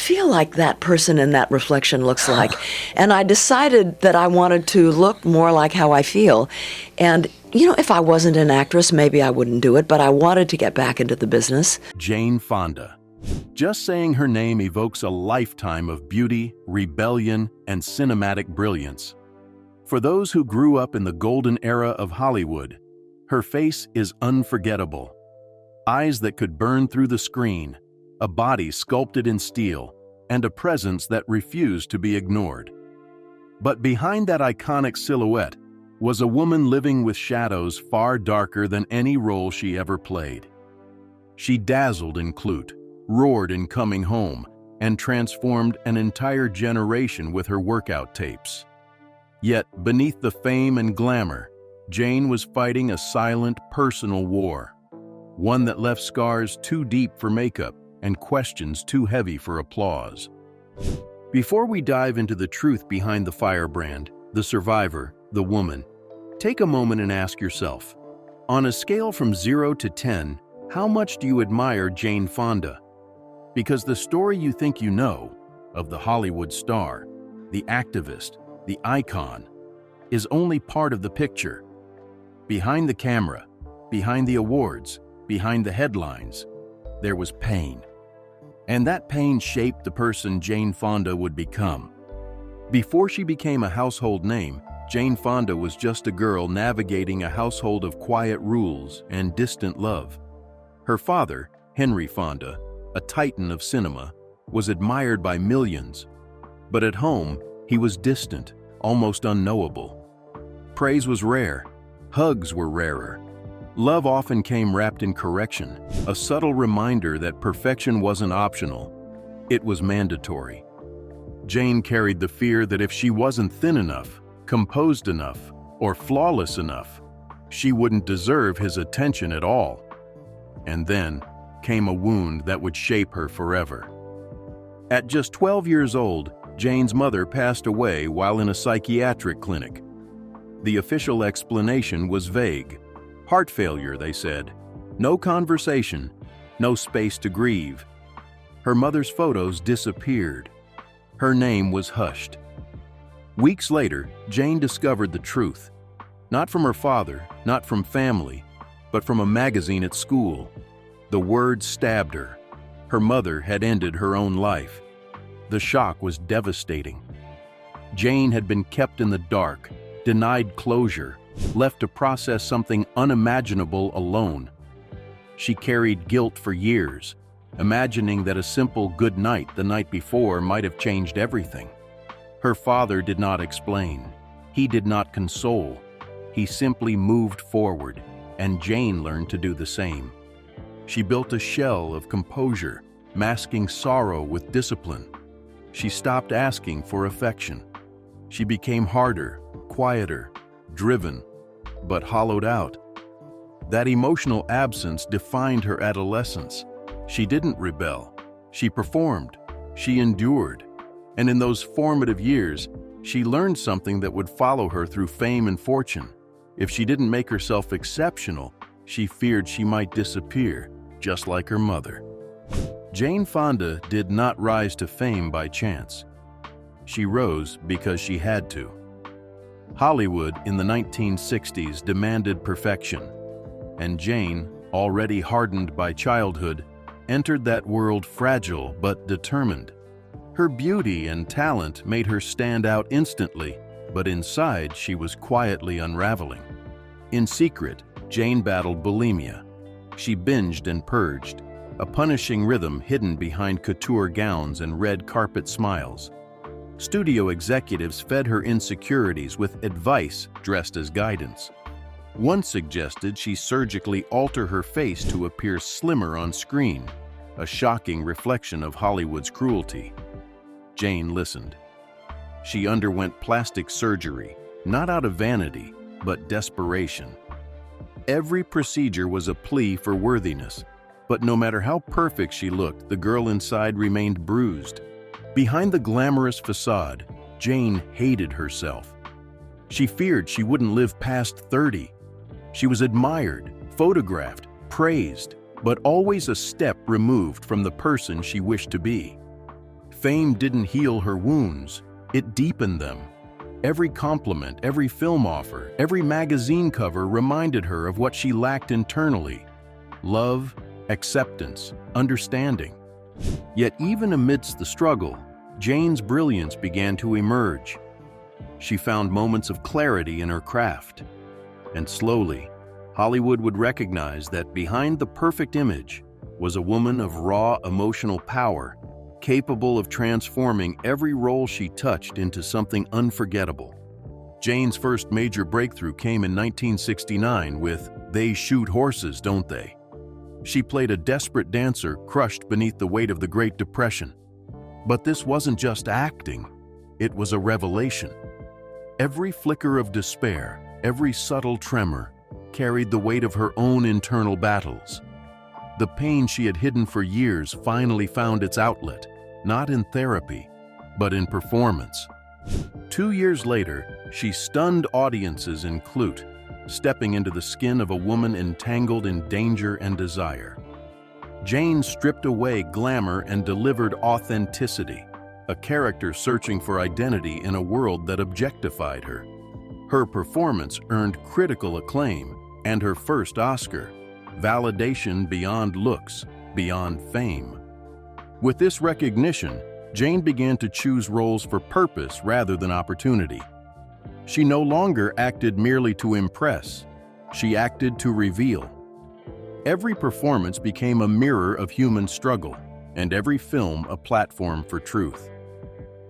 feel like that person in that reflection looks like? And I decided that I wanted to look more like how I feel. And, if I wasn't an actress, maybe I wouldn't do it, but I wanted to get back into the business. Jane Fonda. Just saying her name evokes a lifetime of beauty, rebellion, and cinematic brilliance. For those who grew up in the golden era of Hollywood, her face is unforgettable. Eyes that could burn through the screen, a body sculpted in steel, and a presence that refused to be ignored. But behind that iconic silhouette was a woman living with shadows far darker than any role she ever played. She dazzled in Clute, roared in Coming Home, and transformed an entire generation with her workout tapes. Yet, beneath the fame and glamour, Jane was fighting a silent, personal war, one that left scars too deep for makeup and questions too heavy for applause. Before we dive into the truth behind the firebrand, the survivor, the woman, take a moment and ask yourself, on a scale from 0 to 10, how much do you admire Jane Fonda? Because the story you think you know, of the Hollywood star, the activist, the icon, is only part of the picture. Behind the camera, behind the awards, behind the headlines, there was pain. And that pain shaped the person Jane Fonda would become. Before she became a household name, Jane Fonda was just a girl navigating a household of quiet rules and distant love. Her father, Henry Fonda, a titan of cinema, was admired by millions. But at home, he was distant, almost unknowable. Praise was rare. Hugs were rarer. Love often came wrapped in correction, a subtle reminder that perfection wasn't optional. It was mandatory. Jane carried the fear that if she wasn't thin enough, composed enough, or flawless enough, she wouldn't deserve his attention at all. And then came a wound that would shape her forever. At just 12 years old, Jane's mother passed away while in a psychiatric clinic. The official explanation was vague. Heart failure, they said. No conversation, no space to grieve. Her mother's photos disappeared. Her name was hushed. Weeks later, Jane discovered the truth. Not from her father, not from family, but from a magazine at school. The word stabbed her. Her mother had ended her own life. The shock was devastating. Jane had been kept in the dark, denied closure, left to process something unimaginable alone. She carried guilt for years, imagining that a simple good night the night before might have changed everything. Her father did not explain. He did not console. He simply moved forward, and Jane learned to do the same. She built a shell of composure, masking sorrow with discipline. She stopped asking for affection. She became harder, quieter, driven, but hollowed out. That emotional absence defined her adolescence. She didn't rebel. She performed. She endured. And in those formative years, she learned something that would follow her through fame and fortune. If she didn't make herself exceptional, she feared she might disappear, just like her mother. Jane Fonda did not rise to fame by chance. She rose because she had to. Hollywood in the 1960s demanded perfection, and Jane, already hardened by childhood, entered that world fragile but determined. Her beauty and talent made her stand out instantly, but inside she was quietly unraveling. In secret, Jane battled bulimia. She binged and purged, a punishing rhythm hidden behind couture gowns and red carpet smiles. Studio executives fed her insecurities with advice dressed as guidance. One suggested she surgically alter her face to appear slimmer on screen, a shocking reflection of Hollywood's cruelty. Jane listened. She underwent plastic surgery, not out of vanity, but desperation. Every procedure was a plea for worthiness, but no matter how perfect she looked, the girl inside remained bruised. Behind the glamorous facade, Jane hated herself. She feared she wouldn't live past 30. She was admired, photographed, praised, but always a step removed from the person she wished to be. Fame didn't heal her wounds, it deepened them. Every compliment, every film offer, every magazine cover reminded her of what she lacked internally: love, acceptance, understanding. Yet even amidst the struggle, Jane's brilliance began to emerge. She found moments of clarity in her craft. And slowly, Hollywood would recognize that behind the perfect image was a woman of raw emotional power, capable of transforming every role she touched into something unforgettable. Jane's first major breakthrough came in 1969 with They Shoot Horses, Don't They? She played a desperate dancer crushed beneath the weight of the Great Depression. But this wasn't just acting, it was a revelation. Every flicker of despair, every subtle tremor, carried the weight of her own internal battles. The pain she had hidden for years finally found its outlet, not in therapy, but in performance. 2 years later, she stunned audiences in Clute, stepping into the skin of a woman entangled in danger and desire. Jane stripped away glamour and delivered authenticity, a character searching for identity in a world that objectified her. Her performance earned critical acclaim and her first Oscar, validation beyond looks, beyond fame. With this recognition, Jane began to choose roles for purpose rather than opportunity. She no longer acted merely to impress, she acted to reveal. Every performance became a mirror of human struggle, and every film a platform for truth.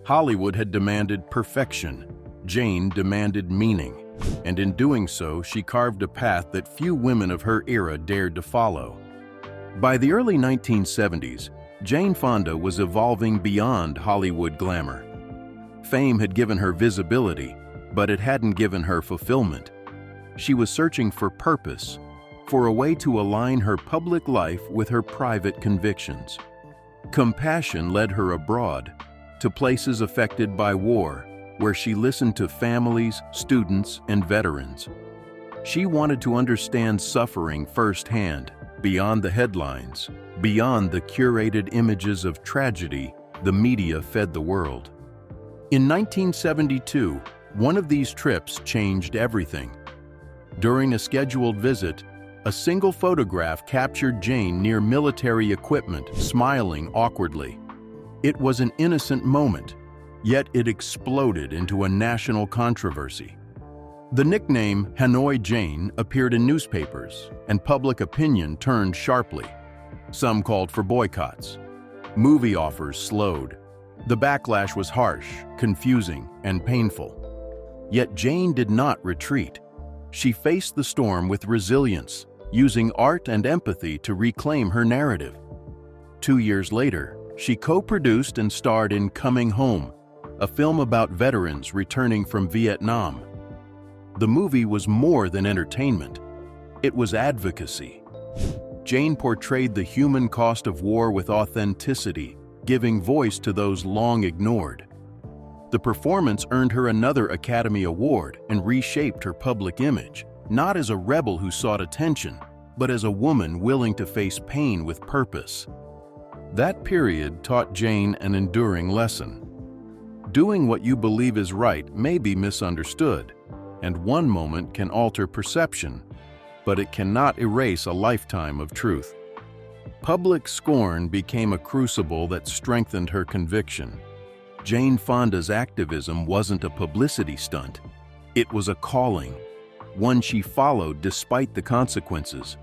Hollywood had demanded perfection, Jane demanded meaning, and in doing so, she carved a path that few women of her era dared to follow. By the early 1970s, Jane Fonda was evolving beyond Hollywood glamour. Fame had given her visibility, but it hadn't given her fulfillment. She was searching for purpose, for a way to align her public life with her private convictions. Compassion led her abroad, to places affected by war, where she listened to families, students, and veterans. She wanted to understand suffering firsthand, beyond the headlines, beyond the curated images of tragedy the media fed the world. In 1972, one of these trips changed everything. During a scheduled visit, a single photograph captured Jane near military equipment, smiling awkwardly. It was an innocent moment, yet it exploded into a national controversy. The nickname Hanoi Jane appeared in newspapers, and public opinion turned sharply. Some called for boycotts. Movie offers slowed. The backlash was harsh, confusing, and painful. Yet Jane did not retreat. She faced the storm with resilience, using art and empathy to reclaim her narrative. 2 years later, she co-produced and starred in Coming Home, a film about veterans returning from Vietnam. The movie was more than entertainment. It was advocacy. Jane portrayed the human cost of war with authenticity, giving voice to those long ignored. The performance earned her another Academy Award and reshaped her public image, not as a rebel who sought attention, but as a woman willing to face pain with purpose. That period taught Jane an enduring lesson. Doing what you believe is right may be misunderstood, and one moment can alter perception, but it cannot erase a lifetime of truth. Public scorn became a crucible that strengthened her conviction. Jane Fonda's activism wasn't a publicity stunt. It was a calling, one she followed despite the consequences.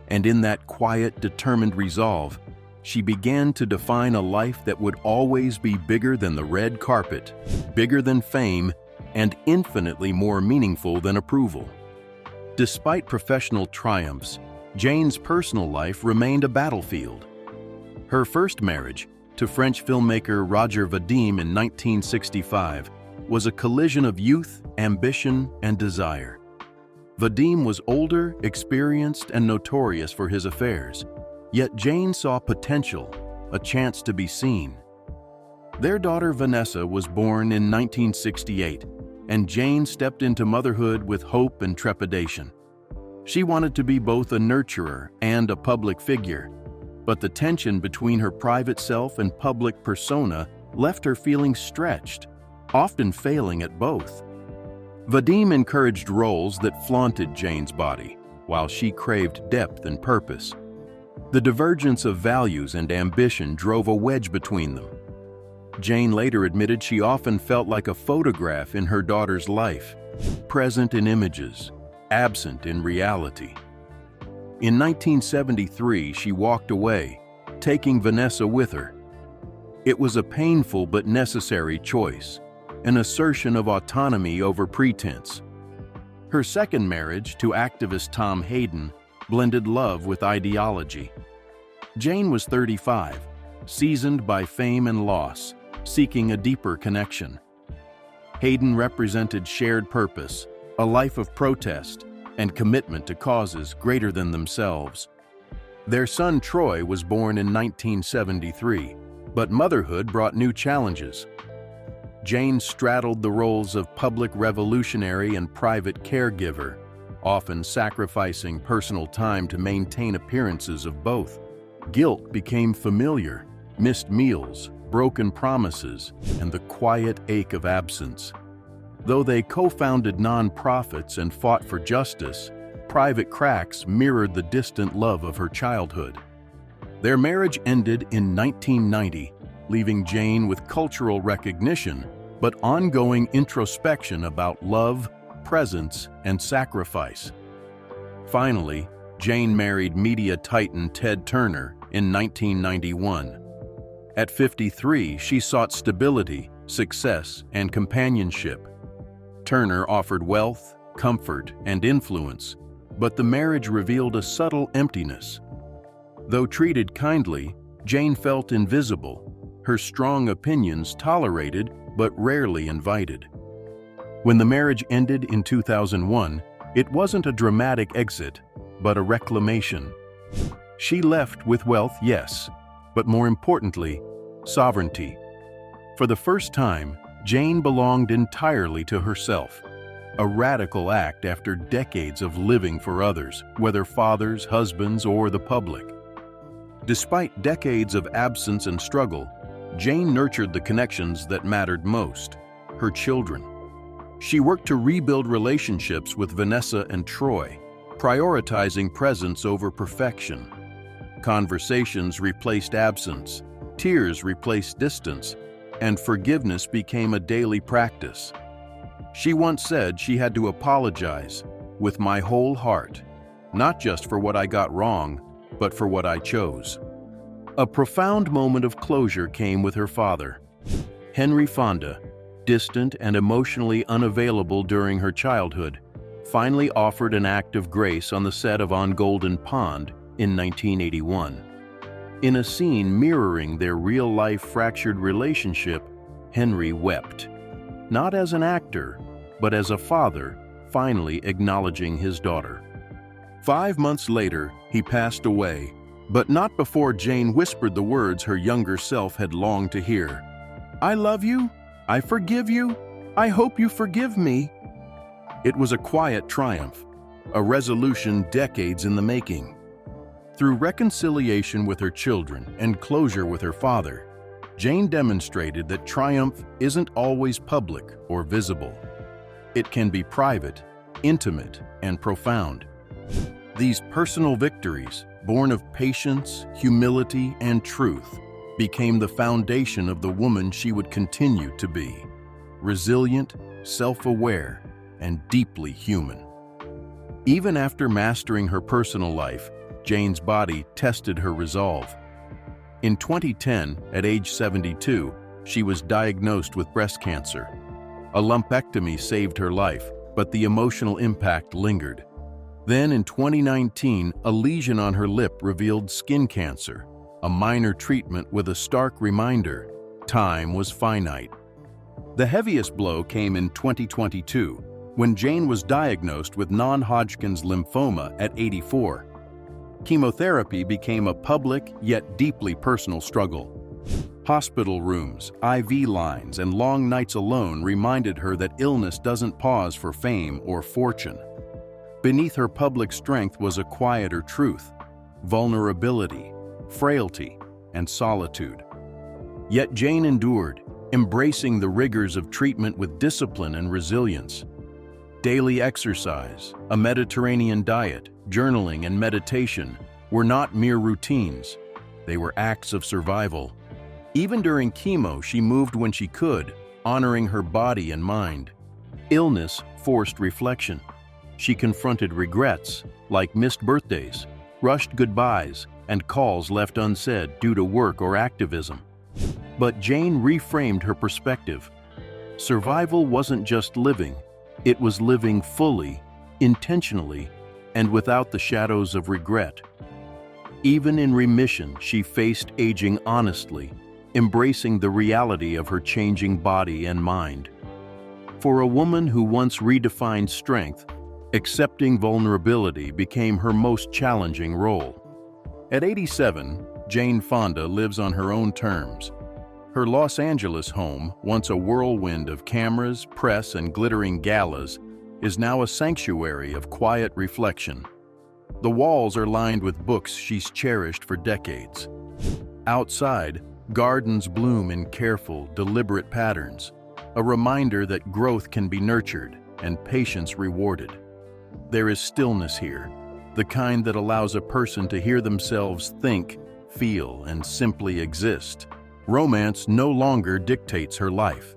And in that quiet, determined resolve, she began to define a life that would always be bigger than the red carpet, bigger than fame, and infinitely more meaningful than approval. Despite professional triumphs, Jane's personal life remained a battlefield. Her first marriage, to French filmmaker Roger Vadim in 1965, was a collision of youth, ambition, and desire. Vadim was older, experienced, and notorious for his affairs, yet Jane saw potential, a chance to be seen. Their daughter Vanessa was born in 1968, and Jane stepped into motherhood with hope and trepidation. She wanted to be both a nurturer and a public figure, but the tension between her private self and public persona left her feeling stretched, often failing at both. Vadim encouraged roles that flaunted Jane's body, while she craved depth and purpose. The divergence of values and ambition drove a wedge between them. Jane later admitted she often felt like a photograph in her daughter's life, present in images, absent in reality. In 1973, she walked away, taking Vanessa with her. It was a painful but necessary choice, an assertion of autonomy over pretense. Her second marriage to activist Tom Hayden blended love with ideology. Jane was 35, seasoned by fame and loss, seeking a deeper connection. Hayden represented shared purpose, a life of protest, and commitment to causes greater than themselves. Their son Troy was born in 1973, but motherhood brought new challenges. Jane straddled the roles of public revolutionary and private caregiver, often sacrificing personal time to maintain appearances of both. Guilt became familiar, missed meals, broken promises, and the quiet ache of absence. Though they co-founded nonprofits and fought for justice, private cracks mirrored the distant love of her childhood. Their marriage ended in 1990, leaving Jane with cultural recognition, but ongoing introspection about love, presence, and sacrifice. Finally, Jane married media titan Ted Turner in 1991. At 53, she sought stability, success, and companionship. Turner offered wealth, comfort, and influence, but the marriage revealed a subtle emptiness. Though treated kindly, Jane felt invisible, her strong opinions tolerated but rarely invited. When the marriage ended in 2001, it wasn't a dramatic exit, but a reclamation. She left with wealth, yes, but more importantly, sovereignty. For the first time, Jane belonged entirely to herself, a radical act after decades of living for others, whether fathers, husbands, or the public. Despite decades of absence and struggle, Jane nurtured the connections that mattered most, her children. She worked to rebuild relationships with Vanessa and Troy, prioritizing presence over perfection. Conversations replaced absence, tears replaced distance, and forgiveness became a daily practice. She once said she had to apologize with my whole heart, not just for what I got wrong, but for what I chose. A profound moment of closure came with her father. Henry Fonda, distant and emotionally unavailable during her childhood, finally offered an act of grace on the set of On Golden Pond in 1981. In a scene mirroring their real-life fractured relationship, Henry wept, not as an actor, but as a father, finally acknowledging his daughter. 5 months later, he passed away, but not before Jane whispered the words her younger self had longed to hear. "I love you, I forgive you, I hope you forgive me." It was a quiet triumph, a resolution decades in the making. Through reconciliation with her children and closure with her father, Jane demonstrated that triumph isn't always public or visible. It can be private, intimate, and profound. These personal victories, born of patience, humility, and truth, became the foundation of the woman she would continue to be: resilient, self-aware, and deeply human. Even after mastering her personal life, Jane's body tested her resolve. In 2010, at age 72, she was diagnosed with breast cancer. A lumpectomy saved her life, but the emotional impact lingered. Then in 2019, a lesion on her lip revealed skin cancer, a minor treatment with a stark reminder: time was finite. The heaviest blow came in 2022, when Jane was diagnosed with non-Hodgkin's lymphoma at 84. Chemotherapy became a public yet deeply personal struggle. Hospital rooms, IV lines, and long nights alone reminded her that illness doesn't pause for fame or fortune. Beneath her public strength was a quieter truth: vulnerability, frailty, and solitude. Yet Jane endured, embracing the rigors of treatment with discipline and resilience. Daily exercise, a Mediterranean diet, journaling, and meditation were not mere routines. They were acts of survival. Even during chemo, she moved when she could, honoring her body and mind. Illness forced reflection. She confronted regrets, like missed birthdays, rushed goodbyes, and calls left unsaid due to work or activism. But Jane reframed her perspective. Survival wasn't just living, it was living fully, intentionally, and without the shadows of regret. Even in remission, she faced aging honestly, embracing the reality of her changing body and mind. For a woman who once redefined strength, accepting vulnerability became her most challenging role. At 87, Jane Fonda lives on her own terms. Her Los Angeles home, once a whirlwind of cameras, press, and glittering galas, is now a sanctuary of quiet reflection. The walls are lined with books she's cherished for decades. Outside, gardens bloom in careful, deliberate patterns, a reminder that growth can be nurtured and patience rewarded. There is stillness here, the kind that allows a person to hear themselves think, feel, and simply exist. Romance no longer dictates her life.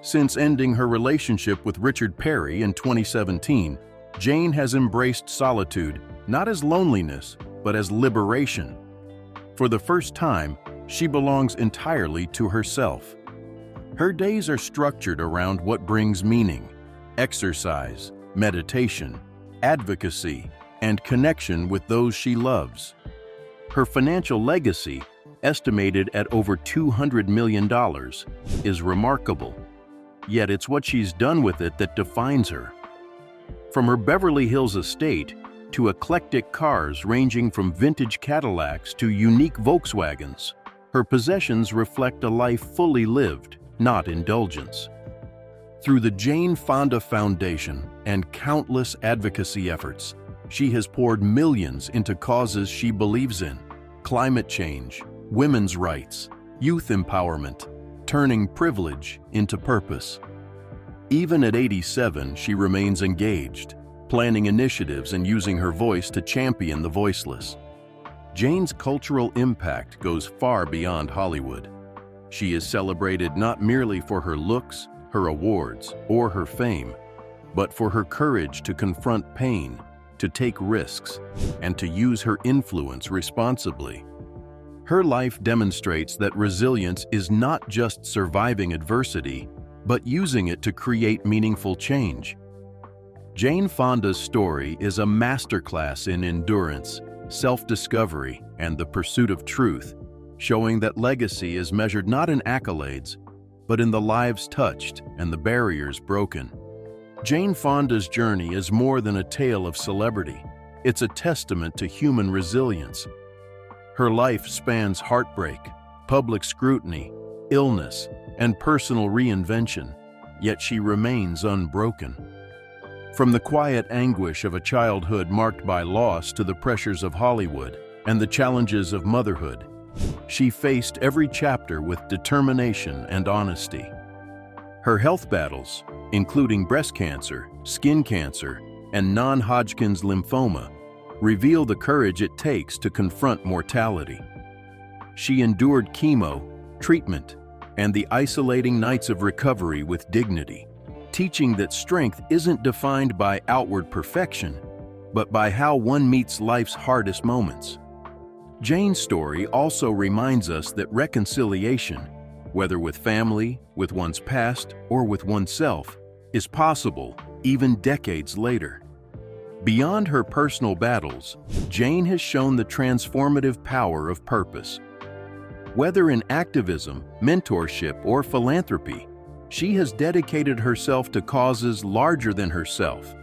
Since ending her relationship with Richard Perry in 2017, Jane has embraced solitude not as loneliness, but as liberation. For the first time, she belongs entirely to herself. Her days are structured around what brings meaning: exercise, meditation, advocacy, and connection with those she loves. Her financial legacy, estimated at over $200 million, is remarkable. Yet it's what she's done with it that defines her. From her Beverly Hills estate to eclectic cars ranging from vintage Cadillacs to unique Volkswagens, her possessions reflect a life fully lived, not indulgence. Through the Jane Fonda Foundation and countless advocacy efforts, she has poured millions into causes she believes in: climate change, women's rights, youth empowerment, turning privilege into purpose. Even at 87, she remains engaged, planning initiatives and using her voice to champion the voiceless. Jane's cultural impact goes far beyond Hollywood. She is celebrated not merely for her looks, her awards, or her fame, but for her courage to confront pain, to take risks, and to use her influence responsibly. Her life demonstrates that resilience is not just surviving adversity, but using it to create meaningful change. Jane Fonda's story is a masterclass in endurance, self-discovery, and the pursuit of truth, showing that legacy is measured not in accolades, but in the lives touched and the barriers broken. Jane Fonda's journey is more than a tale of celebrity. It's a testament to human resilience. Her life spans heartbreak, public scrutiny, illness, and personal reinvention, yet she remains unbroken. From the quiet anguish of a childhood marked by loss to the pressures of Hollywood and the challenges of motherhood, she faced every chapter with determination and honesty. Her health battles, including breast cancer, skin cancer, and non-Hodgkin's lymphoma, reveal the courage it takes to confront mortality. She endured chemo, treatment, and the isolating nights of recovery with dignity, teaching that strength isn't defined by outward perfection, but by how one meets life's hardest moments. Jane's story also reminds us that reconciliation, whether with family, with one's past, or with oneself, is possible even decades later. Beyond her personal battles, Jane has shown the transformative power of purpose. Whether in activism, mentorship, or philanthropy, she has dedicated herself to causes larger than herself,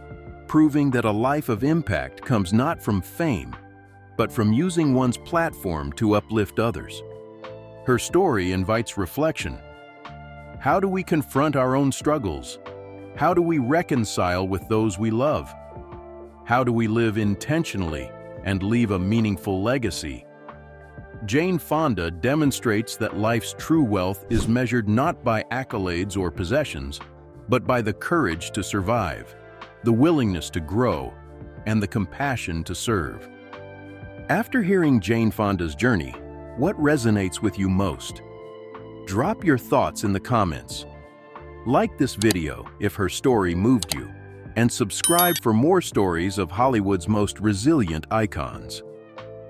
proving that a life of impact comes not from fame, but from using one's platform to uplift others. Her story invites reflection. How do we confront our own struggles? How do we reconcile with those we love? How do we live intentionally and leave a meaningful legacy? Jane Fonda demonstrates that life's true wealth is measured not by accolades or possessions, but by the courage to survive, the willingness to grow, and the compassion to serve. After hearing Jane Fonda's journey, what resonates with you most? Drop your thoughts in the comments. Like this video if her story moved you, and subscribe for more stories of Hollywood's most resilient icons.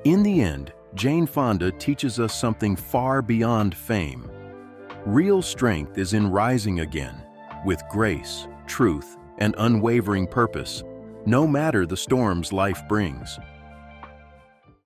In the end, Jane Fonda teaches us something far beyond fame. Real strength is in rising again, with grace, truth, and unwavering purpose, no matter the storms life brings.